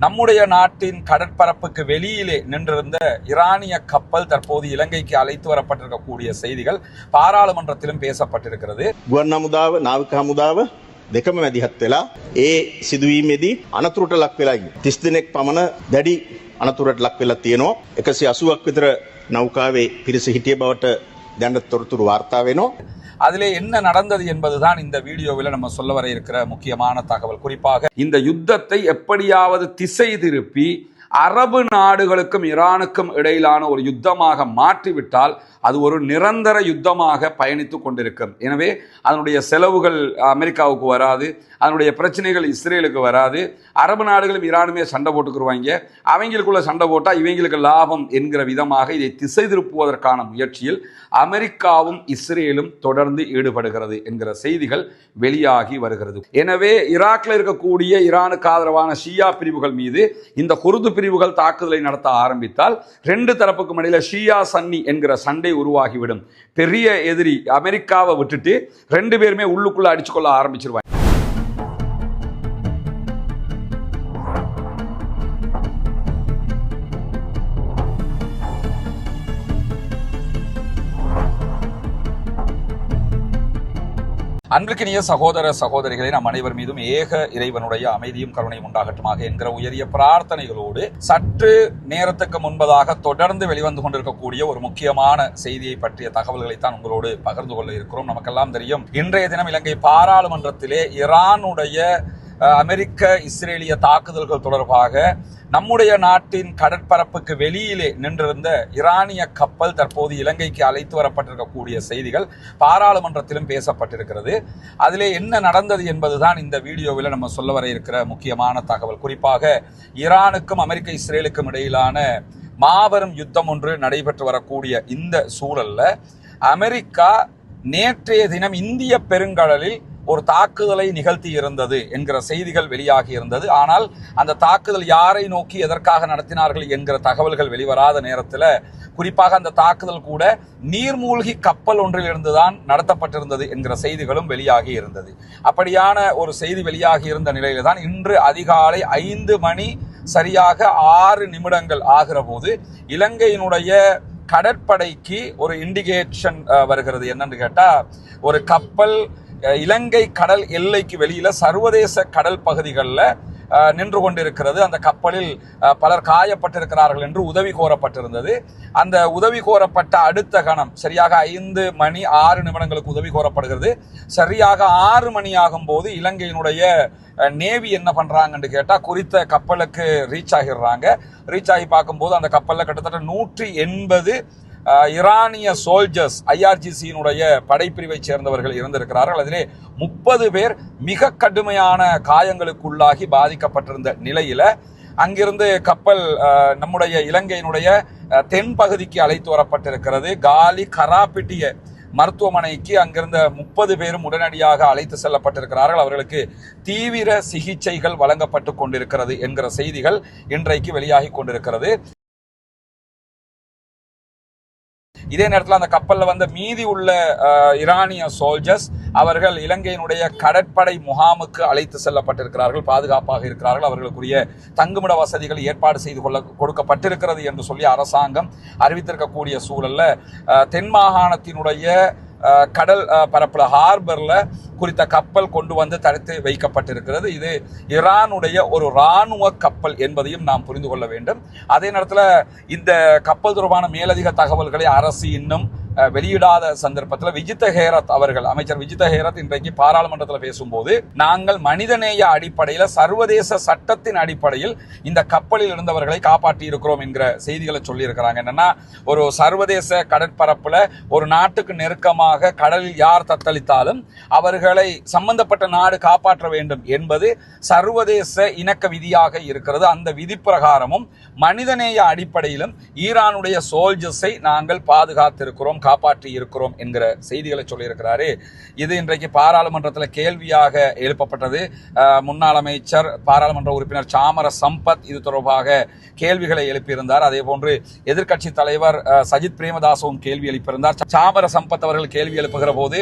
நம்முடைய நாட்டின் கடற்பரப்புக்கு வெளியிலே நின்றிருந்த ஈரானிய கப்பல் தற்போது இலங்கைக்கு அழைத்து வரப்பட்டிருக்கக்கூடிய செய்திகள் பாராளுமன்றத்திலும் பேசப்பட்டிருக்கிறது. ගුවන් හමුදාව නාවික හමුදාව දෙකම මැදිහත් වෙලා ඒ සිදුවීමේදී අනතුරට ලක් වෙලා ඉන්නේ. 30 දිනක් පමණ දැඩි අනතුරට ලක් වෙලා තියෙනවා. 180ක් විතර නෞකාවේ පිරිස හිටිය බවට දැනට තොරතුරු වාර්තා වෙනවා. அதிலே என்ன நடந்தது என்பதுதான் இந்த வீடியோவில் நம்ம சொல்ல வர இருக்கிற முக்கியமான தகவல். குறிப்பாக இந்த யுத்தத்தை எப்படியாவது திசை திருப்பி அரபு நாடுகளுக்கும் ஈரானுக்கும் இடையிலான ஒரு யுத்தமாக மாற்றிவிட்டால் அது ஒரு நிரந்தர யுத்தமாக பயணித்து கொண்டிருக்கும். எனவே அதனுடைய செலவுகள் அமெரிக்காவுக்கு வராது, அதனுடைய பிரச்சனைகள் இஸ்ரேலுக்கு வராது. அரபு நாடுகளும் ஈரானுமே சண்டை போட்டுக்குருவாங்க. அவங்களுக்குள்ள சண்டை போட்டால் இவங்களுக்கு லாபம் என்கிற விதமாக இதை திசை திருப்புவதற்கான முயற்சியில் அமெரிக்காவும் இஸ்ரேலும் தொடர்ந்து ஈடுபடுகிறது என்கிற செய்திகள் வெளியாகி வருகிறது. எனவே ஈராக்கில் இருக்கக்கூடிய ஈரானுக்கு ஆதரவான ஷியா பிரிவுகள் மீது இந்த குர்து பிரிவுகள் தாக்குதலை நடத்த ஆரம்பித்தால் ரெண்டு தரப்புக்கும் இடையில ஷியா சன்னி என்கிற சண்டை உருவாகிவிடும். பெரிய எதிரி அமெரிக்காவை விட்டுட்டு ரெண்டு பேருமே உள்ளுக்குள்ள அடிச்சுக்கொள்ள ஆரம்பிச்சிருவாங்க. அன்பிற்கினிய சகோதர சகோதரிகளை நம் அனைவர் மீதும் ஏக இறைவனுடைய அமைதியும் கருணையும் உண்டாகட்டுமாக என்கிற உயரிய பிரார்த்தனைகளோடு சற்று நேரத்துக்கு முன்பதாக தொடர்ந்து வெளிவந்து கொண்டிருக்கக்கூடிய ஒரு முக்கியமான செய்தியை பற்றிய தகவல்களைத்தான் உங்களோடு பகிர்ந்து கொள்ள இருக்கிறோம். நமக்கெல்லாம் தெரியும், இன்றைய தினம் இலங்கை பாராளுமன்றத்திலே ஈரானுடைய அமெரிக்க இஸ்ரேலிய தாக்குதல்கள் தொடர்பாக நம்முடைய நாட்டின் கடற்பரப்புக்கு வெளியிலே நின்றிருந்த ஈரானிய கப்பல் தற்போது இலங்கைக்கு அழைத்து வரப்பட்டிருக்கக்கூடிய செய்திகள் பாராளுமன்றத்திலும் பேசப்பட்டிருக்கிறது. அதிலே என்ன நடந்தது என்பதுதான் இந்த வீடியோவில் நம்ம சொல்ல வர இருக்கிற முக்கியமான தகவல். குறிப்பாக ஈரானுக்கும் அமெரிக்க இஸ்ரேலுக்கும் இடையிலான மாபெரும் யுத்தம் ஒன்று நடைபெற்று வரக்கூடிய இந்த சூழல்ல அமெரிக்கா நேற்றைய தினம் இந்திய பெருங்கடலில் ஒரு தாக்குதலை நிகழ்த்தி இருந்தது என்கிற செய்திகள் வெளியாகி இருந்தது. ஆனால் அந்த தாக்குதல் யாரை நோக்கி எதற்காக நடத்தினார்கள் என்கிற தகவல்கள் வெளிவராத நேரத்தில் குறிப்பாக அந்த தாக்குதல் கூட நீர்மூழ்கி கப்பல் ஒன்றில் இருந்துதான் நடத்தப்பட்டிருந்தது என்கிற செய்திகளும் வெளியாகி இருந்தது. அப்படியான ஒரு செய்தி வெளியாகி இருந்த நிலையில தான் இன்று அதிகாலை 5 மணி சரியாக 6 நிமிடங்கள் ஆகிற போது இலங்கையினுடைய கடற்படைக்கு ஒரு இண்டிகேஷன் வருகிறது. என்னன்னு கேட்டா, ஒரு கப்பல் இலங்கை கடல் எல்லைக்கு வெளியில சர்வதேச கடல் பகுதிகளில் நின்று கொண்டிருக்கிறது. அந்த கப்பலில் பலர் காயப்பட்டிருக்கிறார்கள் என்று உதவி கோரப்பட்டிருந்தது. அந்த உதவி கோரப்பட்ட அடுத்த கணம் சரியாக 5 மணி 6 நிமிடங்களுக்கு உதவி கோரப்படுகிறது. சரியாக 6 மணி ஆகும் போது இலங்கையினுடைய நேவி என்ன பண்றாங்கன்னு கேட்டா, குறித்த கப்பலுக்கு ரீச் ஆகிடுறாங்க. ரீச் ஆகி பார்க்கும்போது அந்த கப்பல்ல கிட்டத்தட்ட 180 ஈரானிய சோல்ஜர்ஸ் IRGC-யினுடைய படைப்பிரிவை சேர்ந்தவர்கள் இருந்திருக்கிறார்கள். அதிலே 30 பேர் மிக கடுமையான காயங்களுக்குள்ளாகி பாதிக்கப்பட்டிருந்த நிலையில அங்கிருந்து கப்பல் நம்முடைய இலங்கையினுடைய தென் பகுதிக்கு அழைத்து வரப்பட்டிருக்கிறது. காலி கராப்பிட்டிய மருத்துவமனைக்கு அங்கிருந்த 30 பேரும் உடனடியாக அழைத்து செல்லப்பட்டிருக்கிறார்கள். அவர்களுக்கு தீவிர சிகிச்சைகள் வழங்கப்பட்டு கொண்டிருக்கிறது என்கிற செய்திகள் இன்றைக்கு வெளியாகி கொண்டிருக்கிறது. இதே நேரத்தில் அந்த கப்பலில் வந்த மீதி உள்ள ஈரானிய சோல்ஜர்ஸ் அவர்கள் இலங்கையினுடைய கடற்படை முகாமுக்கு அழைத்து செல்லப்பட்டிருக்கிறார்கள், பாதுகாப்பாக இருக்கிறார்கள். அவர்களுக்குரிய தங்குமிட வசதிகள் ஏற்பாடு செய்து கொடுக்கப்பட்டிருக்கிறது என்று சொல்லி அரசாங்கம் அறிவித்திருக்கக்கூடிய சூழல்ல தென் மாகாணத்தினுடைய கடல் பரப்புல ஹார்பர்ல குறித்த கப்பல் கொண்டு வந்து தடுத்து வைக்கப்பட்டிருக்கிறது. இது ஈரானுடைய ஒரு இராணுவ கப்பல் என்பதையும் நாம் புரிந்து கொள்ள வேண்டும். அதே நேரத்தில் இந்த கப்பல் தொடர்பான மேலதிக தகவல்களை அரசு இன்னும் வெளியிடாத சந்தர்ப்பத்தில் விஜித ஹேரத் அவர்கள், அமைச்சர் விஜித ஹேரத் இன்றைக்கு பாராளுமன்றத்தில் பேசும்போது, நாங்கள் மனிதநேய அடிப்படையில் சர்வதேச சட்டத்தின் அடிப்படையில் இந்த கப்பலில் இருந்தவர்களை காப்பாற்றி இருக்கிறோம் என்கிற செய்திகளை சொல்லி இருக்கிறாங்க. என்னன்னா, ஒரு சர்வதேச கடற்பரப்புல ஒரு நாட்டுக்கு நெருக்கமாக கடலில் யார் தத்தளித்தாலும் அவர்களை சம்பந்தப்பட்ட நாடு காப்பாற்ற வேண்டும் என்பது சர்வதேச இணக்க விதியாக இருக்கிறது. அந்த விதி பிரகாரமும் மனிதநேய அடிப்படையிலும் ஈரானுடைய சோல்ஜர்ஸை நாங்கள் பாதுகாத்திருக்கிறோம், காப்பாற்றி இருக்கிறோம் என்கிற செய்திகளை சொல்லியிருக்கிறாரு. இது இன்றைக்கு பாராளுமன்றத்தில் கேள்வியாக எழுப்பப்பட்டது. முன்னாள் அமைச்சர் பாராளுமன்ற உறுப்பினர் சாமர சம்பத் இது தொடர்பாக கேள்விகளை எழுப்பியிருந்தார். அதே போன்று எதிர்க்கட்சி தலைவர் சஜித் பிரேமதாசவும் கேள்வி எழுப்பியிருந்தார். சாமர சம்பத் அவர்கள் கேள்வி எழுப்புகிற போது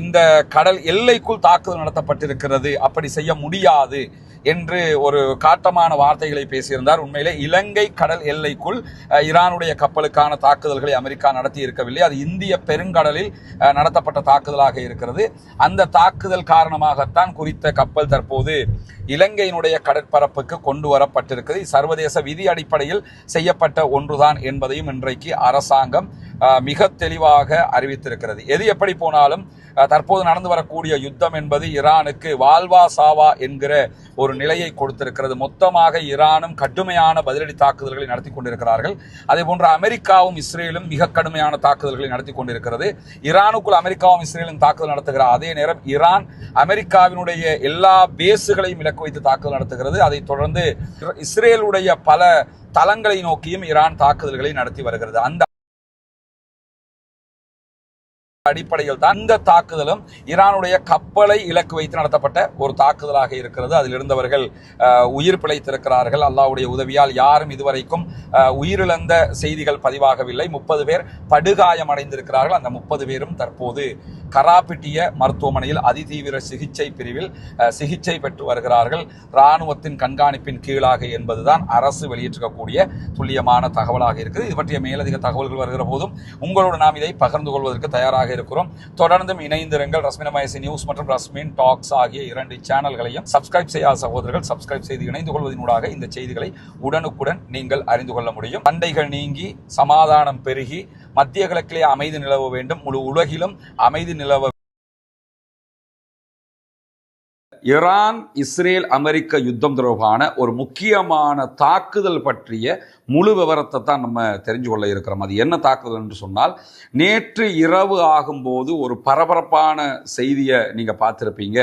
இந்த கடல் எல்லைக்குள் தாக்குதல் நடத்தப்பட்டிருக்கிறது, அப்படி செய்ய முடியாது என்று ஒரு காட்டமான வார்த்தைகளை பேசியிருந்தார். உண்மையிலே இலங்கை கடல் எல்லைக்குள் ஈரானுடைய கப்பலுக்கான தாக்குதல்களை அமெரிக்கா நடத்தி இருக்கவில்லை. அது இந்திய பெருங்கடலில் நடத்தப்பட்ட தாக்குதலாக இருக்கிறது. அந்த தாக்குதல் காரணமாகத்தான் குறித்த கப்பல் தற்போது இலங்கையினுடைய கடற்பரப்புக்கு கொண்டு வரப்பட்டிருக்கிறது. சர்வதேச விதி அடிப்படையில் செய்யப்பட்ட ஒன்றுதான் என்பதையும் இன்றைக்கு அரசாங்கம் மிக தெளிவாக அறிவித்திருக்கிறது. எது எப்படி போனாலும் தற்போது நடந்து வரக்கூடிய யுத்தம் என்பது ஈரானுக்கு வாழ்வா சாவா என்கிற ஒரு நிலையை கொடுத்திருக்கிறது. மொத்தமாக ஈரானும் கடுமையான பதிலடி தாக்குதல்களை நடத்தி கொண்டிருக்கிறார்கள். அதே போன்று அமெரிக்காவும் இஸ்ரேலும் மிக கடுமையான தாக்குதல்களை நடத்தி கொண்டிருக்கிறது. ஈரானுக்குள் அமெரிக்காவும் இஸ்ரேலும் தாக்குதல் நடத்துகிற அதே நேரம் ஈரான் அமெரிக்காவினுடைய எல்லா பேஸுகளையும் இலக்கு வைத்து தாக்குதல் நடத்துகிறது. அதைத் தொடர்ந்து இஸ்ரேலுடைய பல தளங்களை நோக்கியும் ஈரான் தாக்குதல்களை நடத்தி வருகிறது. அந்த அடிப்படையில் தான் இந்த தாக்குதலும் ஈரானுடைய கப்பலை இலக்கு வைத்து நடத்தப்பட்ட ஒரு தாக்குதலாக இருக்கிறது. அதில் இருந்தவர்கள் உயிர் பிழைத்திருக்கிறார்கள். அல்லாஹ்வுடைய உதவியால் யாரும் இதுவரைக்கும் உயிரிழந்த செய்திகள் பதிவாகவில்லை. 30 பேர் படுகாயம் அடைந்திருக்கிறார்கள். அந்த 30 பேரும் தற்போது கராபிட்டிய மருத்துவமனையில் அதிதீவிர சிகிச்சை பிரிவில் சிகிச்சை பெற்று வருகிறார்கள். இராணுவத்தின் கண்காணிப்பின் கீழாக என்பதுதான் அரசு வெளியிட்டிருக்கக்கூடிய துல்லியமான தகவலாக இருக்குது. இது பற்றிய மேலதிக தகவல்கள் வருகிற போதும் உங்களோடு நாம் இதை பகிர்ந்து கொள்வதற்கு தயாராக இருக்கிறோம். தொடர்ந்தும் இணைந்திருங்கள். ரஸ்மின் எம்ஐசி நியூஸ் மற்றும் ரஸ்மின் டாக்ஸ் ஆகிய 2 சேனல்களையும் சப்ஸ்கிரைப் செய்யாத சகோதரர்கள் சப்ஸ்கிரைப் செய்து இணைந்து கொள்வதனூடாக இந்த செய்திகளை உடனுக்குடன் நீங்கள் அறிந்து கொள்ள முடியும். சண்டைகள் நீங்கி சமாதானம் பெருகி மத்திய கிழக்கிலே அமைதி நிலவ வேண்டும். முழு உலகிலும் அமைதி நிலவ ஈரான் இஸ்ரேல் அமெரிக்க யுத்தம் தொடர்பான ஒரு முக்கியமான தாக்குதல் பற்றிய முழு விவரத்தை தான் நம்ம தெரிஞ்சு கொள்ள இருக்கிறோம். அது என்ன தாக்குதல் என்று சொன்னால், நேற்று இரவு ஆகும்போது ஒரு பரபரப்பான செய்தியை நீங்க பார்த்திருப்பீங்க.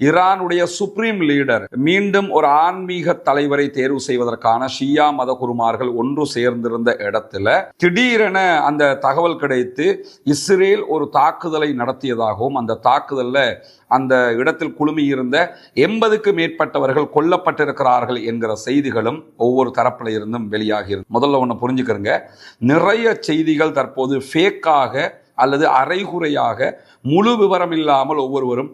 ஈரானுடைய சுப்ரீம் லீடர் மீண்டும் ஒரு ஆன்மீக தலைவரை தேர்வு செய்வதற்கான ஷியா மத குருமார்கள் ஒன்று சேர்ந்திருந்த இடத்துல திடீரென அந்த தகவல் கிடைத்து இஸ்ரேல் ஒரு தாக்குதலை நடத்தியதாகவும் அந்த தாக்குதல்ல அந்த இடத்தில் குழுமியிருந்த 80க்கு மேற்பட்டவர்கள் கொல்லப்பட்டிருக்கிறார்கள் என்கிற செய்திகளும் ஒவ்வொரு தரப்புல இருந்தும் வெளியாகி முதல்ல ஒன்று புரிஞ்சுக்கிறங்க, நிறைய செய்திகள் தற்போது ஃபேக்காக அல்லது அரைகுறையாக முழு விவரம் இல்லாமல் ஒவ்வொருவரும்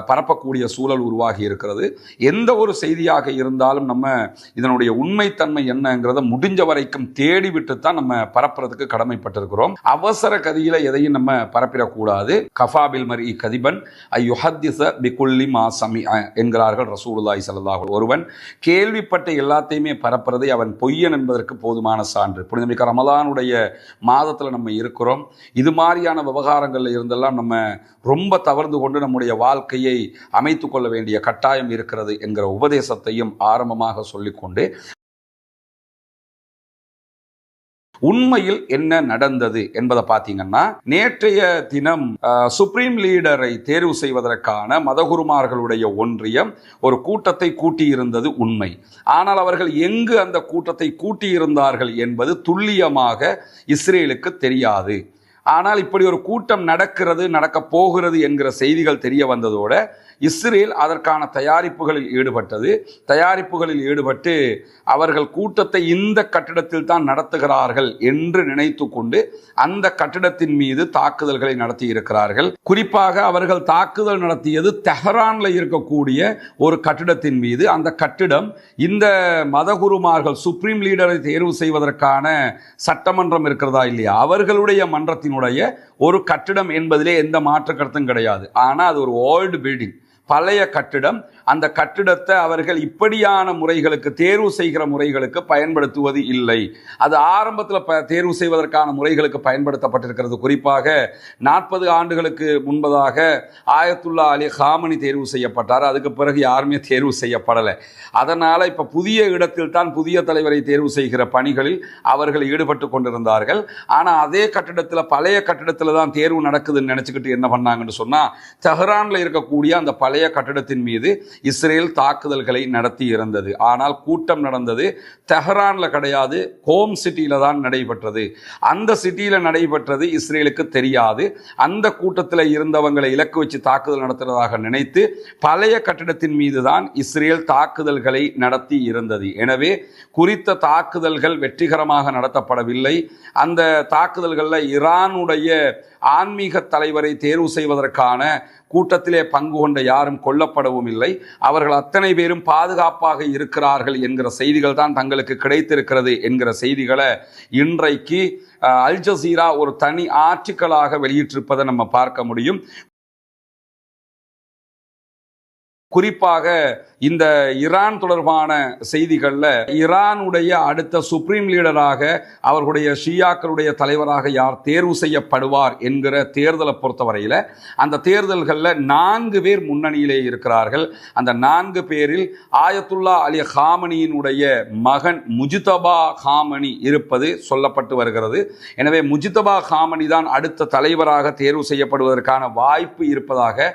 பரப்பக்கூடிய சூழல் உருவாகி இருக்கிறது. எந்த ஒரு செய்தியாக இருந்தாலும் நம்ம இதனுடைய உண்மைத்தன்மை என்னங்கிறத முடிஞ்ச வரைக்கும் தேடிவிட்டுத்தான் நம்ம பரப்புறதுக்கு கடமைப்பட்டிருக்கிறோம். அவசர கதியில எதையும் நம்ம பரப்பிடக்கூடாது. கஃபாபில் மரி கதிபன் ஐயுஹத்திஸ பிகுல்லி மா சமிஅ என்கிறார்கள் ரசூலுல்லாஹி ஸல்லல்லாஹு அலைஹி வஸல்லம். ஒருவன் கேள்விப்பட்ட எல்லாத்தையுமே பரப்புறதை அவன் பொய்யன் என்பதற்கு போதுமான சான்று. புனிதமிக்க ரமலானுடைய மாதத்துல நம்ம இருக்கிறோம். இது மாதிரியான விவகாரங்கள்ல இருந்தெல்லாம் நம்ம ரொம்ப தவறு கொண்டு நம்முடைய வாழ்க்கையை அமைத்துக் கொள்ள வேண்டிய கட்டாயம் இருக்கிறது என்கிற உபதேசத்தையும் ஆரம்பமாக சொல்லிக்கொண்டு, உண்மையில் என்ன நடந்தது என்பதை பார்த்தீங்கன்னா, நேற்றைய தினம் சுப்ரீம் லீடரை தேர்வு செய்வதற்கான மதகுருமார்களுடைய ஒன்றியம் ஒரு கூட்டத்தை கூட்டியிருந்தது உண்மை. ஆனால் அவர்கள் எங்கு அந்த கூட்டத்தை கூட்டியிருந்தார்கள் என்பது துல்லியமாக இஸ்ரேலுக்கு தெரியாது. ஆனால் இப்படி ஒரு கூட்டம் நடக்கப் போகிறது என்கிற செய்திகள் தெரிய வந்ததோட இஸ்ரேல் அதற்கான தயாரிப்புகளில் ஈடுபட்டு அவர்கள் கூட்டத்தை இந்த கட்டிடத்தில் தான் நடத்துகிறார்கள் என்று நினைத்து கொண்டு அந்த கட்டிடத்தின் மீது தாக்குதல்களை நடத்தி இருக்கிறார்கள். குறிப்பாக அவர்கள் தாக்குதல் நடத்தியது தெஹரான்ல இருக்கக்கூடிய ஒரு கட்டிடத்தின் மீது. அந்த கட்டிடம் இந்த மதகுருமார்கள் சுப்ரீம் லீடரை தேர்வு செய்வதற்கான சட்டமன்றம் இருக்கிறதா இல்லையா, அவர்களுடைய மன்றத்தினுடைய ஒரு கட்டிடம் என்பதிலே எந்த மாற்று கருத்தும் கிடையாது. ஆனால் அது ஒரு ஓல்டு பில்டிங், பழைய கட்டிடம். அந்த கட்டிடத்தை அவர்கள் இப்படியான முறைகளுக்கு தேர்வு செய்கிற முறைகளுக்கு பயன்படுத்துவது இல்லை. அது ஆரம்பத்தில் தேர்வு செய்வதற்கான முறைகளுக்கு பயன்படுத்தப்பட்டிருக்கிறது. குறிப்பாக 40 ஆண்டுகளுக்கு முன்பதாக ஆயத்துல்லா அலி காமனி தேர்வு செய்யப்பட்டார். அதுக்கு பிறகு யாருமே தேர்வு செய்யப்படலை. அதனால் இப்போ புதிய இடத்தில் தான் புதிய தலைவரை தேர்வு செய்கிற பணிகளில் அவர்கள் ஈடுபட்டு கொண்டிருந்தார்கள். ஆனால் அதே கட்டிடத்தில் பழைய கட்டிடத்தில் தான் தேர்வு நடக்குதுன்னு நினச்சிக்கிட்டு என்ன பண்ணாங்கன்னு சொன்னால், தெஹரானில் இருக்கக்கூடிய அந்த பழைய கட்டிடத்தின் மீது இஸ்ரேல் தாக்குதல்களை நடத்தி இருந்தது. ஆனால் கூட்டம் நடந்தது தெஹரான்ல கிடையாது, ஹோம் சிட்டியில தான் நடைபெற்றது. அந்த சிட்டியில நடைபெற்றது இஸ்ரேலுக்கு தெரியாது. அந்த கூட்டத்தில் இருந்தவங்களை இலக்கு வச்சு தாக்குதல் நடத்துவதாக நினைத்து பழைய கட்டிடத்தின் மீது தான் இஸ்ரேல் தாக்குதல்களை நடத்தி இருந்தது. எனவே குறித்த தாக்குதல்கள் வெற்றிகரமாக நடத்தப்படவில்லை. அந்த தாக்குதல்களில் ஈரானுடைய ஆன்மீக தலைவரை தேர்வு செய்வதற்கான கூட்டத்திலே பங்கு கொண்ட யாரும் கொல்லப்படவும் இல்லை. அவர்கள் அத்தனை பேரும் பாதுகாப்பாக இருக்கிறார்கள் என்கிற செய்திகள் தான் தங்களுக்கு கிடைத்திருக்கிறது என்கிற செய்திகளை இன்றைக்கு அல் ஜசீரா ஒரு தனி ஆர்டிக்கலாக வெளியிட்டிருப்பதை நம்ம பார்க்க முடியும். குறிப்பாக இந்த ஈரான் தொடர்பான செய்திகளில் ஈரானுடைய அடுத்த சுப்ரீம் லீடராக அவர்களுடைய ஷியாக்களுடைய தலைவராக யார் தேர்வு செய்யப்படுவார் என்கிற தேர்தலை பொறுத்தவரையில் அந்த தேர்தல்களில் 4 பேர் முன்னணியிலே இருக்கிறார்கள். அந்த 4 பேரில் ஆயத்துல்லா அலி ஹாமனியினுடைய மகன் முஜ்தபா ஹாமனி இருப்பது சொல்லப்பட்டு வருகிறது. எனவே முஜ்தபா ஹாமனி தான் அடுத்த தலைவராக தேர்வு செய்யப்படுவதற்கான வாய்ப்பு இருப்பதாக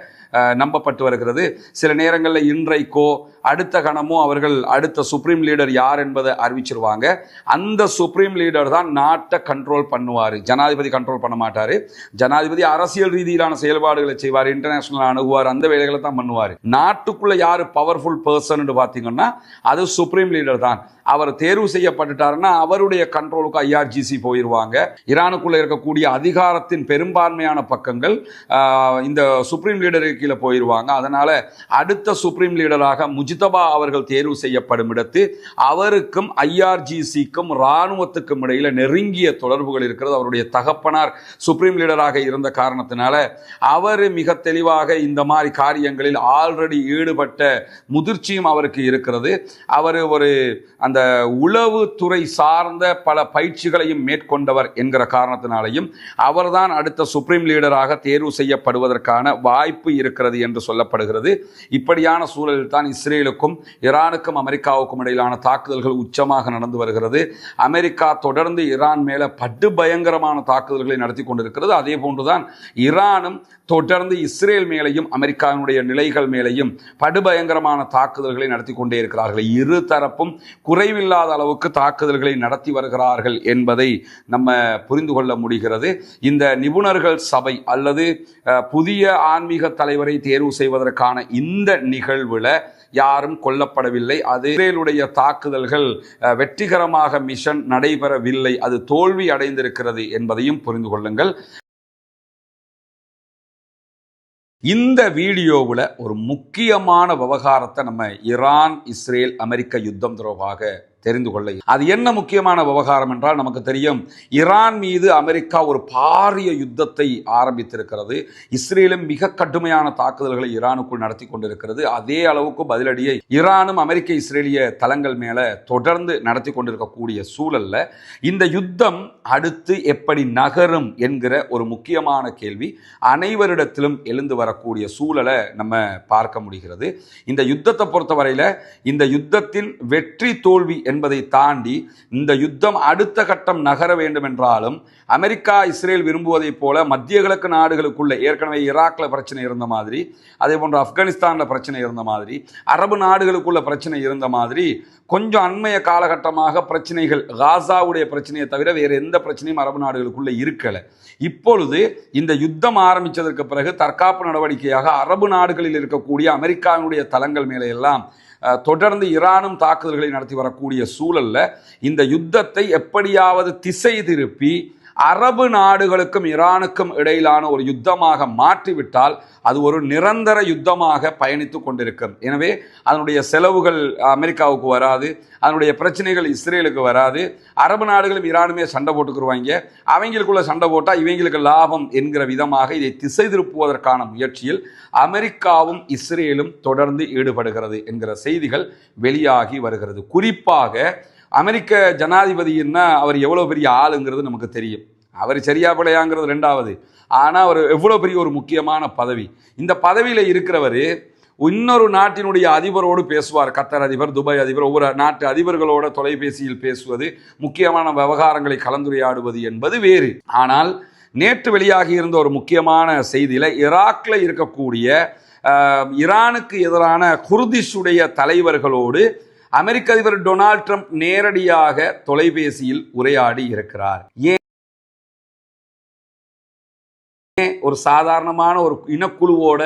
நம்பப்பட்டு வருகிறது. சில நேரங்களில் இன்றைக்கோ அடுத்த கணமோ அவர்கள் அடுத்த சுப்ரீம் லீடர் யார் என்பதை அறிவிச்சிருவாங்க. அந்த சுப்ரீம் லீடர் தான் நாட்டை கண்ட்ரோல் பண்ணுவார். ஜனாதிபதி கண்ட்ரோல் பண்ண மாட்டார். ஜனாதிபதி அரசியல் ரீதியிலான செயல்பாடுகளை செய்வார், இன்டர்நேஷனல் அணுகுவார், அந்த வேலைகளை தான் பண்ணுவார். நாட்டுக்குள்ள யார் பவர்ஃபுல் பர்சன் பார்த்தீங்கன்னா அது சுப்ரீம் லீடர் தான். அவர் தேர்வு செய்யப்பட்டுட்டாருன்னா அவருடைய கண்ட்ரோலுக்கு IRGC போயிடுவாங்க. ஈரானுக்குள்ள இருக்கக்கூடிய அதிகாரத்தின் பெரும்பான்மையான பக்கங்கள் இந்த சுப்ரீம் லீடருக்கு கீழே போயிடுவாங்க. அதனால அடுத்த சுப்ரீம் லீடராக முஜ்தபா அவர்கள் தேர்வு செய்யப்படும் இடத்து அவருக்கும் IRGCக்கும் இராணுவத்துக்கும் இடையில நெருங்கிய தொடர்புகள் இருக்கிறது. அவருடைய தகப்பனார் சுப்ரீம் லீடராக இருந்த காரணத்தினால அவர் மிக தெளிவாக இந்த மாதிரி காரியங்களில் ஆல்ரெடி ஈடுபட்ட முதிர்ச்சியும் அவருக்கு இருக்கிறது. அவர் ஒரு அந்த உளவுத்துறை சார்ந்த பல பயிற்சிகளையும் மேற்கொண்டவர் என்கிற காரணத்தினாலையும் அவர்தான் அடுத்த சுப்ரீம் லீடராக தேர்வு செய்யப்படுவதற்கான வாய்ப்பு இருக்கிறது என்று சொல்லப்படுகிறது. இப்படியான சூழலில் தான் இஸ்ரேலுக்கும் ஈரானுக்கும் அமெரிக்காவுக்கும் இடையிலான தாக்குதல்கள் உச்சமாக நடந்து வருகிறது. அமெரிக்கா தொடர்ந்து ஈரான் மேல படுபயங்கரமான தாக்குதல்களை நடத்தி கொண்டிருக்கிறது. அதே போன்றுதான் ஈரானும் தொடர்ந்து இஸ்ரேல் மேலையும் அமெரிக்காவினுடைய நிலைகள் மேலையும் படுபயங்கரமான தாக்குதல்களை நடத்தி கொண்டே இருக்கிறார்கள். இரு தரப்பும் குறைவில்லாத அளவுக்கு தாக்குதல்களை நடத்தி வருகிறார்கள் என்பதை நம்ம புரிந்து கொள்ள முடிகிறது. இந்த நிபுணர்கள் சபை அல்லது புதிய ஆன்மீக தலைவரை தேர்வு செய்வதற்கான இந்த நிகழ்வுல யாரும் கொல்லப்படவில்லை. அது இஸ்ரேலுடைய தாக்குதல்கள் வெற்றிகரமாக மிஷன் நடைபெறவில்லை, அது தோல்வி அடைந்திருக்கிறது என்பதையும் புரிந்து கொள்ளுங்கள். இந்த வீடியோவில் ஒரு முக்கியமான விவகாரத்தை நம்ம ஈரான் இஸ்ரேல் அமெரிக்க யுத்தம் தொடர்பாக தெரிந்து கொள்ள. அது என்ன முக்கியமான விவகாரம் என்றால் நமக்கு தெரியும், ஈரான் மீது அமெரிக்கா ஒரு பாரிய யுத்தத்தை ஆரம்பித்திருக்கிறது. இஸ்ரேலும் மிக கடுமையான தாக்குதல்களை ஈரானுக்குள் நடத்தி கொண்டிருக்கிறது. அதே அளவுக்கு பதிலடியை ஈரானும் அமெரிக்க இஸ்ரேலிய தளங்கள் மேல தொடர்ந்து நடத்தி கொண்டிருக்கக்கூடிய சூழல்ல இந்த யுத்தம் அடுத்து எப்படி நகரும் என்கிற ஒரு முக்கியமான கேள்வி அனைவரிடத்திலும் எழுந்து வரக்கூடிய சூழலை நம்ம பார்க்க முடிகிறது. இந்த யுத்தத்தை பொறுத்தவரையில இந்த யுத்தத்தின் வெற்றி தோல்வி என்பதை தாண்டி இந்த யுத்தம் அடுத்த கட்டம் நகர வேண்டும் என்றாலும் அமெரிக்கா இஸ்ரேல் விரும்புவதை போல மத்திய கிழக்கு நாடுகளுக்குள்ள ஏற்கனவே ஈராக்ல பிரச்சனை இருந்த மாதிரி, அதே போன்று ஆப்கானிஸ்தான்ல பிரச்சனை இருந்த மாதிரி, அரபு நாடுகளுக்குள்ள பிரச்சனை இருந்த மாதிரி கொஞ்சம் அண்மைய காலகட்டமாக பிரச்சனைகள் காசாவுடைய பிரச்சனையை தவிர வேறு எந்த பிரச்சனையும் அரபு நாடுகளுக்குள்ள இருக்கல. இப்பொழுது இந்த யுத்தம் ஆரம்பித்ததற்கு பிறகு தற்காப்பு நடவடிக்கையாக அரபு நாடுகளில் இருக்கக்கூடிய அமெரிக்காவினுடைய தளங்கள் மேலே எல்லாம் தொடர்ந்து ஈரானும் தாக்குதல்களை நடத்தி வரக்கூடிய சூழல்ல இந்த யுத்தத்தை எப்படியாவது திசை திருப்பி அரபு நாடுகளுக்கும் ஈரானுக்கும் இடையிலான ஒரு யுத்தமாக மாற்றிவிட்டால் அது ஒரு நிரந்தர யுத்தமாக பயணித்து கொண்டிருக்கும். எனவே அதனுடைய செலவுகள் அமெரிக்காவுக்கு வராது, அதனுடைய பிரச்சனைகள் இஸ்ரேலுக்கு வராது. அரபு நாடுகளும் ஈரானுமே சண்டை போட்டுக்குருவாங்க, அவங்களுக்குள்ள சண்டை போட்டால் இவங்களுக்கு லாபம் என்கிற விதமாக இதை திசை திருப்புவதற்கான முயற்சியில் அமெரிக்காவும் இஸ்ரேலும் தொடர்ந்து ஈடுபடுகிறது என்கிற செய்திகள் வெளியாகி வருகிறது. குறிப்பாக அமெரிக்க ஜனாதிபதினா அவர் எவ்வளோ பெரிய ஆளுங்கிறது நமக்கு தெரியும். அவர் சரியா பிள்ளையாங்கிறது ரெண்டாவது. ஆனால் அவர் எவ்வளோ பெரிய ஒரு முக்கியமான பதவி. இந்த பதவியில் இருக்கிறவர் இன்னொரு நாட்டினுடைய அதிபரோடு பேசுவார். கத்தார் அதிபர், துபாய் அதிபர், ஒவ்வொரு நாட்டு அதிபர்களோட தொலைபேசியில் பேசுவது, முக்கியமான விவகாரங்களை கலந்துரையாடுவது என்பது வேறு. ஆனால் நேற்று வெளியாகி இருந்த ஒரு முக்கியமான செய்தியில ஈராக்ல இருக்கக்கூடிய ஈரானுக்கு எதிரான குர்திஷுடைய தலைவர்களோடு அமெரிக்க அதிபர் டொனால்ட் ட்ரம்ப் நேரடியாக தொலைபேசியில் உரையாடி இருக்கிறார். ஏன் ஒரு சாதாரணமான ஒரு இனக்குழுவோட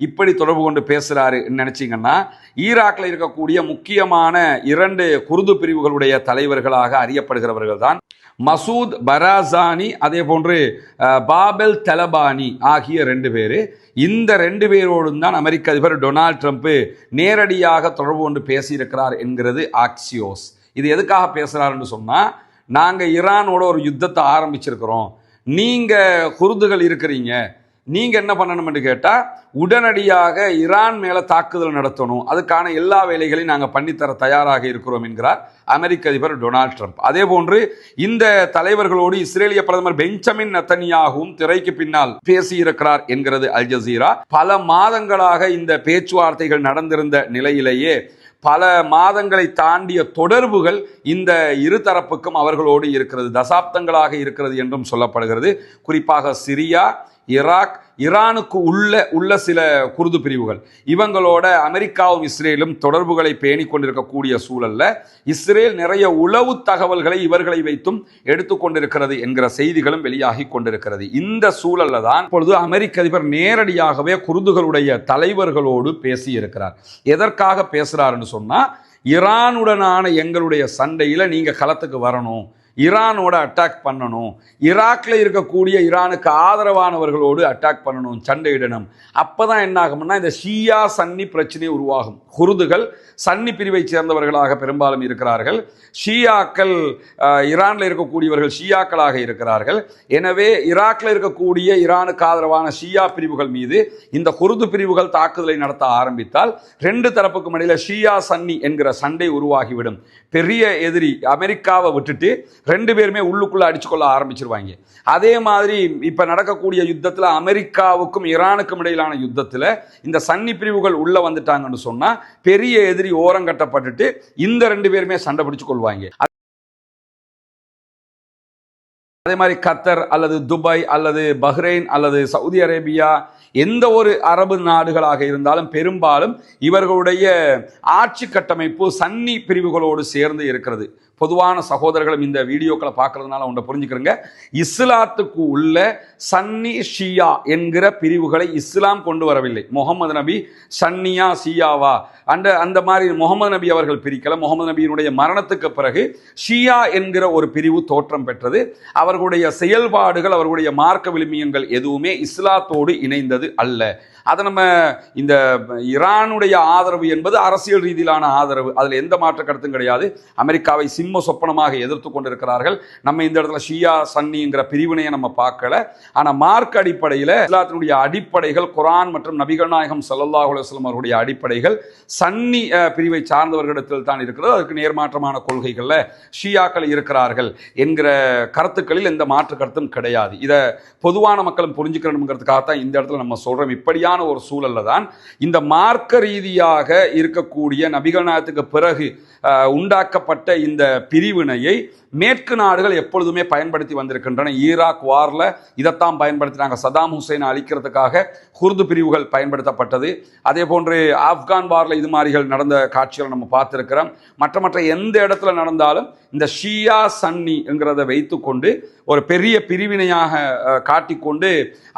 இப்படி தொடர்பு கொண்டு பேசுறாரு நினைச்சீங்கன்னா, ஈராக்ல இருக்கக்கூடிய முக்கியமான 2 குர்து பிரிவுகளுடைய தலைவர்களாக அறியப்படுகிறவர்கள் தான் மசூத் பராசானி அதே போன்று பாபெல் தலபானி ஆகிய 2 பேர். இந்த 2 பேரோடும் தான் அமெரிக்க அதிபர் டொனால்ட் ட்ரம்ப் நேரடியாக தொடர்பு கொண்டு பேசியிருக்கிறார் என்கிறது ஆக்சியோஸ். இது எதுக்காக பேசுகிறாருன்னு சொன்னால், நாங்கள் ஈரானோட ஒரு யுத்தத்தை ஆரம்பிச்சிருக்கிறோம், நீங்கள் குர்துகள் இருக்கிறீங்க, நீங்கள் என்ன பண்ணணும்னு கேட்டால் உடனடியாக ஈரான் மேலே தாக்குதல் நடத்தணும், அதுக்கான எல்லா வேலைகளையும் நாங்கள் பண்ணித்தர தயாராக இருக்கிறோம் என்கிறார் அமெரிக்க அதிபர் டொனால்ட் ட்ரம்ப். அதே போன்று இந்த தலைவர்களோடு இஸ்ரேலிய பிரதமர் பெஞ்சமின் நெத்தன்யாகும் திரைக்கு பின்னால் பேசியிருக்கிறார் என்கிறது அல் ஜசீரா. பல மாதங்களாக இந்த பேச்சுவார்த்தைகள் நடந்திருந்த நிலையிலேயே பல மாதங்களை தாண்டிய தொடர்புகள் இந்த இருதரப்புக்கும் அவர்களோடு இருக்கிறது, தசாப்தங்களாக இருக்கிறது என்றும் சொல்லப்படுகிறது. குறிப்பாக சிரியா, ஈராக், ஈரானுக்கு உள்ள சில குர்து பிரிவுகள், இவங்களோட அமெரிக்காவும் இஸ்ரேலும் தொடர்புகளை பேணி கொண்டிருக்கக்கூடிய சூழல்ல இஸ்ரேல் நிறைய உளவு தகவல்களை இவர்களை வைத்தும் எடுத்துக்கொண்டிருக்கிறது என்கிற செய்திகளும் வெளியாகி கொண்டிருக்கிறது. இந்த சூழல்ல தான் இப்பொழுது அமெரிக்க அதிபர் நேரடியாகவே குர்துகளுடைய தலைவர்களோடு பேசியிருக்கிறார். எதற்காக பேசுறாருன்னு சொன்னா, ஈரானுடனான எங்களுடைய சண்டையில நீங்க களத்துக்கு வரணும், ஈரானோட அட்டாக் பண்ணணும், ஈராக்ல இருக்கக்கூடிய ஈரானுக்கு ஆதரவானவர்களோடு அட்டாக் பண்ணணும், சண்டையிடணும். அப்பதான் என்ன ஆகும்னா இந்த ஷியா சன்னி பிரச்சனை உருவாகும். குர்துகள் சன்னி பிரிவை சேர்ந்தவர்களாக பெரும்பாலும் இருக்கிறார்கள், ஷியாக்கள் ஈரான்ல இருக்கக்கூடியவர்கள் ஷியாக்களாக இருக்கிறார்கள். எனவே ஈராக்ல இருக்கக்கூடிய ஈரானுக்கு ஆதரவான ஷியா பிரிவுகள் மீது இந்த குர்து பிரிவுகள் தாக்குதலை நடத்த ஆரம்பித்தால் 2 தரப்புக்கும் இடையில ஷியா சன்னி என்கிற சண்டை உருவாகிவிடும். பெரிய எதிரி அமெரிக்காவை விட்டுட்டு 2 பேருமே உள்ளுக்குள்ள அடிச்சுக்கொள்ள ஆரம்பிச்சிருவாங்க. அதே மாதிரி இப்ப நடக்கக்கூடிய யுத்தத்துல அமெரிக்காவுக்கும் ஈரானுக்கும் இடையிலான யுத்தத்துல இந்த சன்னி பிரிவுகள் உள்ள வந்துட்டாங்கன்னு சொன்னா பெரிய எதிரி ஓரங்கட்டப்பட்டுட்டு இந்த 2 பேருமே சண்டை பிடிச்சு கொள்வாங்க. அதே மாதிரி கத்தர் அல்லது துபாய் அல்லது பஹ்ரைன் அல்லது சவுதி அரேபியா, எந்த ஒரு அரபு நாடுகளாக இருந்தாலும் பெரும்பாலும் இவர்களுடைய ஆட்சி கட்டமைப்பு சன்னி பிரிவுகளோடு சேர்ந்து இருக்கிறது. பொதுவான சகோதரர்களும் இந்த வீடியோக்களை பார்க்கறதுனால ஒன்றை புரிஞ்சுக்கிறங்க, இஸ்லாத்துக்கு உள்ள சன்னி ஷியா என்கிற பிரிவுகளை இஸ்லாம் கொண்டு வரவில்லை. முகமது நபி சன்னியா ஷியாவா அந்த மாதிரி முகமது நபி அவர்கள் பிரிக்கல. முகமது நபியினுடைய மரணத்துக்கு பிறகு ஷியா என்கிற ஒரு பிரிவு தோற்றம் பெற்றது. அவர்களுடைய செயல்பாடுகள், அவர்களுடைய மார்க்க விழுமியங்கள் எதுவுமே இஸ்லாத்தோடு இணைந்தது அல்ல. அதை நம்ம இந்த ஈரானுடைய ஆதரவு என்பது அரசியல் ரீதியிலான ஆதரவு, அதில் எந்த மாற்ற கருத்தும் கிடையாது. அமெரிக்காவை சிம்ம சொப்பனமாக எதிர்த்து கொண்டிருக்கிறார்கள். நம்ம இந்த இடத்துல ஷியா சன்னிங்கிற பிரிவினையை நம்ம பார்க்கல. ஆனால் மார்க் அடிப்படையில் இஸ்லாத்தினுடைய அடிப்படைகள் குர்ஆன் மற்றும் நபிகள் நாயகம் ஸல்லல்லாஹு அலைஹி வஸல்லம் அவருடைய அடிப்படைகள் சன்னி பிரிவை சார்ந்தவர்களிடத்தில் தான் இருக்கிறது. அதுக்கு நேர்மாற்றமான கொள்கைகளில் ஷியாக்கள் இருக்கிறார்கள் என்கிற கருத்துக்களில் எந்த மாற்று கருத்தும் கிடையாது. இதை பொதுவான மக்களும் புரிஞ்சுக்கணுங்கிறதுக்காகத்தான் இந்த இடத்துல நம்ம சொல்றோம். இப்படியான ஒரு சூழல்ல தான் இந்த மார்க்க ரீதியாக இருக்கக்கூடிய நபிகள் நாயகத்துக்கு பிறகு உண்டாக்கப்பட்ட இந்த பிரிவினையை மேற்கு நாடுகள் எப்பொழுதுமே பயன்படுத்தி வந்திருக்கின்றன. ஈராக் வார்ல இதைத்தான் பயன்படுத்தினாங்க. சதாம் ஹுசைனை அழிக்கிறதுக்காக குர்து பிரிவுகள் பயன்படுத்தப்பட்டது. அதே போன்று ஆப்கான் வார்ல இது மாதிரிகள் நடந்த காட்சிகள் நம்ம பார்த்திருக்கிறோம். மற்ற எந்த இடத்துல நடந்தாலும் இந்த ஷியா சன்னி என்கிறத வைத்துக்கொண்டு ஒரு பெரிய பிரிவினையாக காட்டிக்கொண்டு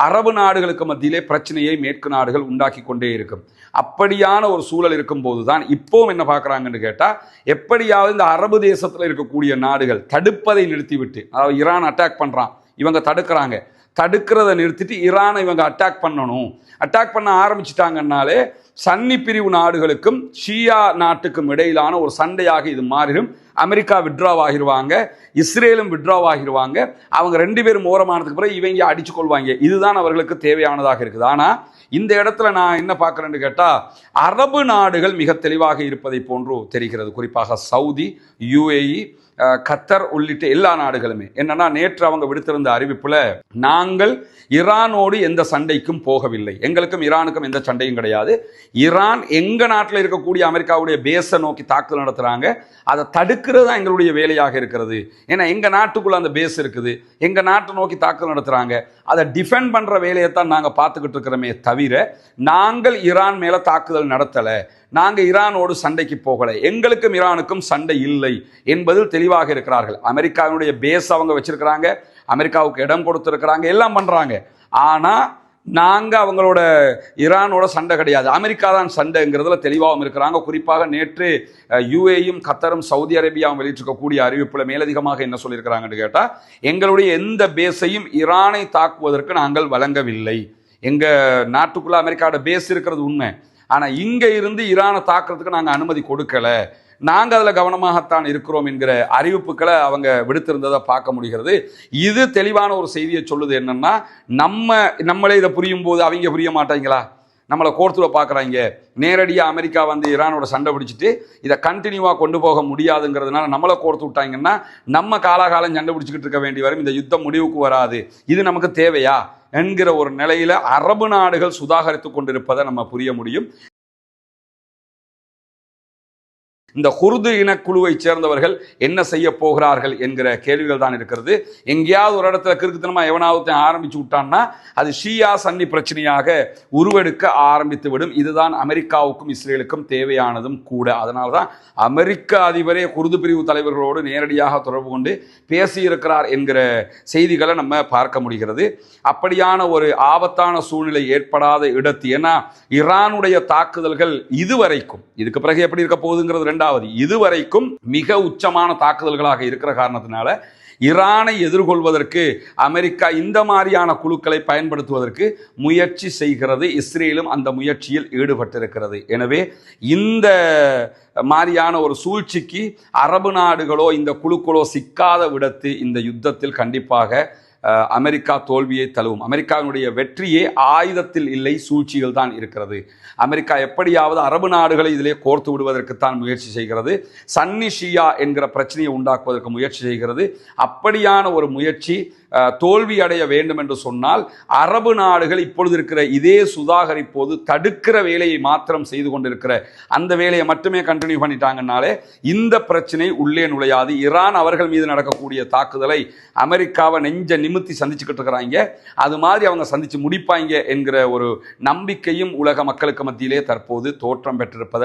அரபு நாடுகளுக்கு மத்தியிலே பிரச்சனையை மேற்கு நாடுகள் உண்டாக்கி கொண்டே இருக்கும். அப்படியான ஒரு சூழல் இருக்கும் போதுதான் இப்போவும் என்ன பார்க்குறாங்கன்னு கேட்டால், எப்படியாவது இந்த அரபு தேசத்தில் இருக்கக்கூடிய நாடுகள் தடுப்பதை நிறுத்திவிட்டு, அதாவது ஈரான் அட்டாக் பண்ணுறான், இவங்க தடுக்கிறாங்க, தடுக்கிறத நிறுத்திட்டு ஈரானை இவங்க அட்டாக் பண்ணணும். அட்டாக் பண்ண ஆரம்பிச்சிட்டாங்கன்னாலே சன்னி பிரிவு நாடுகளுக்கும் ஷியா நாட்டுக்கும் இடையிலான ஒரு சண்டையாக இது மாறிடும். அமெரிக்கா விட்ராவ் ஆகிடுவாங்க, இஸ்ரேலும் விட்ராவ் ஆகிடுவாங்க. அவங்க 2 பேரும் ஓரமானதுக்கு பிறகு இவங்க அடிச்சு கொள்வாங்க. இதுதான் அவர்களுக்கு தேவையானதாக இருக்குது. ஆனால் இந்த இடத்துல நான் என்ன பார்க்குறேன்னு கேட்டால், அரபு நாடுகள் மிக தெளிவாக இருப்பதை போன்று தெரிகிறது. குறிப்பாக சவுதி, யுஏஇ, கத்தர் உள்ளிட்ட எல்லா நாடுகளுமே என்னன்னா, நேற்று அவங்க விடுத்திருந்த அறிவிப்புல, நாங்கள் ஈரானோடு எந்த சண்டைக்கும் போகவில்லை, எங்களுக்கும் ஈரானுக்கும் எந்த சண்டையும் கிடையாது. ஈரான் எங்க நாட்டில் இருக்கக்கூடிய அமெரிக்காவுடைய பேஸை நோக்கி தாக்குதல் நடத்துறாங்க, அதை தடுக்கிறது தான் எங்களுடைய வேலையாக இருக்கிறது. ஏன்னா எங்க நாட்டுக்குள்ள அந்த பேஸ் இருக்குது, எங்க நாட்டை நோக்கி தாக்குதல் நடத்துறாங்க, அதை டிஃபெண்ட் பண்ற வேலையைத்தான் நாங்க பார்த்துக்கிட்டு இருக்கிறோமே தவிர நாங்கள் ஈரான் மேல தாக்குதல் நடத்தல, நாங்க ஈரானோடு சண்டைக்கு போகல, எங்களுக்கும் ஈரானுக்கும் சண்டை இல்லை என்பதில் தெளிவாக இருக்கிறார்கள். அமெரிக்காவினுடைய பேஸ் அவங்க வச்சிருக்கிறாங்க, அமெரிக்காவுக்கு இடம் கொடுத்திருக்கிறாங்க, எல்லாம் பண்றாங்க. ஆனா நாங்க அவங்களோட ஈரானோட சண்டை கிடையாது, அமெரிக்கா தான் சண்டைங்கிறதுல தெளிவாகவும் இருக்கிறாங்க. குறிப்பாக நேற்று யுஏயும் கத்தரும் சவுதி அரேபியாவும் வெளியிட்டிருக்கக்கூடிய அறிவிப்புல மேலதிகமாக என்ன சொல்லியிருக்கிறாங்கன்னு கேட்டா, எங்களுடைய எந்த பேஸையும் ஈரானை தாக்குவதற்கு நாங்கள் வழங்கவில்லை. எங்க நாட்டுக்குள்ள அமெரிக்காவோட பேஸ் இருக்கிறது உண்மை, ஆனா இங்க இருந்து ஈரானை தாக்குறதுக்கு நாங்க அனுமதி கொடுக்கல, நாங்க அதுல கவனமாகத்தான் இருக்கிறோம் என்கிற அறிவிப்புகளை அவங்க விடுத்திருந்ததை பார்க்க முடிகிறது. இது தெளிவான ஒரு செய்தியை சொல்லுது. என்னன்னா, நம்மளே இதை புரியும் போது அவங்க புரிய மாட்டாங்களா? நம்மளை கோர்த்துல பார்க்குறாங்க, நேரடியாக அமெரிக்கா வந்து ஈரானோட சண்டை பிடிச்சிட்டு இதை கண்டினியூவாக கொண்டு போக முடியாதுங்கிறதுனால நம்மளை கோர்த்து விட்டாங்கன்னா நம்ம காலாகாலம் சண்டை பிடிச்சிக்கிட்டு இருக்க வேண்டி வரும், இந்த யுத்தம் முடிவுக்கு வராது, இது நமக்கு தேவையா என்கிற ஒரு நிலையில அரபு நாடுகள் சுதாகரித்து கொண்டிருப்பதை நம்ம புரிய முடியும். இந்த குர்து இனக்குழுவை சேர்ந்தவர்கள் என்ன செய்ய போகிறார்கள் என்கிற கேள்விகள் தான் இருக்கிறது. எங்கேயாவது ஒரு இடத்துல கிறுக்குத்தனமா எவனாவது ஆரம்பிச்சு விட்டான்னா அது ஷியா சன்னி பிரச்சனையாக உருவெடுக்க ஆரம்பித்து விடும். இதுதான் அமெரிக்காவுக்கும் இஸ்ரேலுக்கும் தேவையானதும் கூட. அதனால தான் அமெரிக்க அதிபரே குர்து பிரிவு தலைவர்களோடு நேரடியாக தொடர்பு கொண்டு பேசியிருக்கிறார் என்கிற செய்திகளை நம்ம பார்க்க முடிகிறது. அப்படியான ஒரு ஆபத்தான சூழ்நிலை ஏற்படாத இடத்து, ஏன்னா ஈரானுடைய தாக்குதல்கள் இதுவரைக்கும், இதுக்கு பிறகு எப்படி இருக்க போகுதுங்கிறது இதுவரைக்கும் மிக உச்சமான தாக்குதல்களாக இருக்கிற காரணத்தினால ஈரானை எதிர்கொள்வதற்கு அமெரிக்கா இந்த மாதிரியான குழுக்களை பயன்படுத்துவதற்கு முயற்சி செய்கிறது. இஸ்ரேலும் அந்த முயற்சியில் ஈடுபட்டிருக்கிறது. எனவே இந்த மாதிரியான ஒரு சூழ்ச்சிக்கு அரபு நாடுகளோ இந்த குழுக்களோ சிக்காத விடத்து இந்த யுத்தத்தில் கண்டிப்பாக அமெரிக்கா தோல்வியை தழுவும். அமெரிக்காவினுடைய வெற்றியே ஆயுதத்தில் இல்லை, சூழ்ச்சிகள் தான் இருக்கிறது. அமெரிக்கா எப்படியாவது அரபு நாடுகளை இதிலே கோர்த்து விடுவதற்குத்தான் முயற்சி செய்கிறது. சன்னி ஷியா என்கிற பிரச்சனையை உண்டாக்குவதற்கு முயற்சி செய்கிறது. அப்படியான ஒரு முயற்சி தோல்வி அடைய வேண்டும் என்று சொன்னால் அரபு நாடுகள் இப்பொழுது இருக்கிற இதே சுதாகரிப்போது தடுக்கிற வேலையை மாத்திரம் செய்து கொண்டிருக்கிற அந்த வேலையை மட்டுமே கண்டினியூ பண்ணிட்டாங்கன்னாலே இந்த பிரச்சனை உள்ளே நுழையாது. ஈரான் அவர்கள் மீது நடக்கக்கூடிய தாக்குதலை அமெரிக்காவை நெஞ்ச நிமித்தி சந்திச்சுக்கிட்டு இருக்கிறாங்க, அது மாதிரி அவங்க சந்திச்சு முடிப்பாங்க என்கிற ஒரு நம்பிக்கையும் உலக மக்களுக்கு மத்தியிலே தற்போது தோற்றம் பெற்றிருப்பதை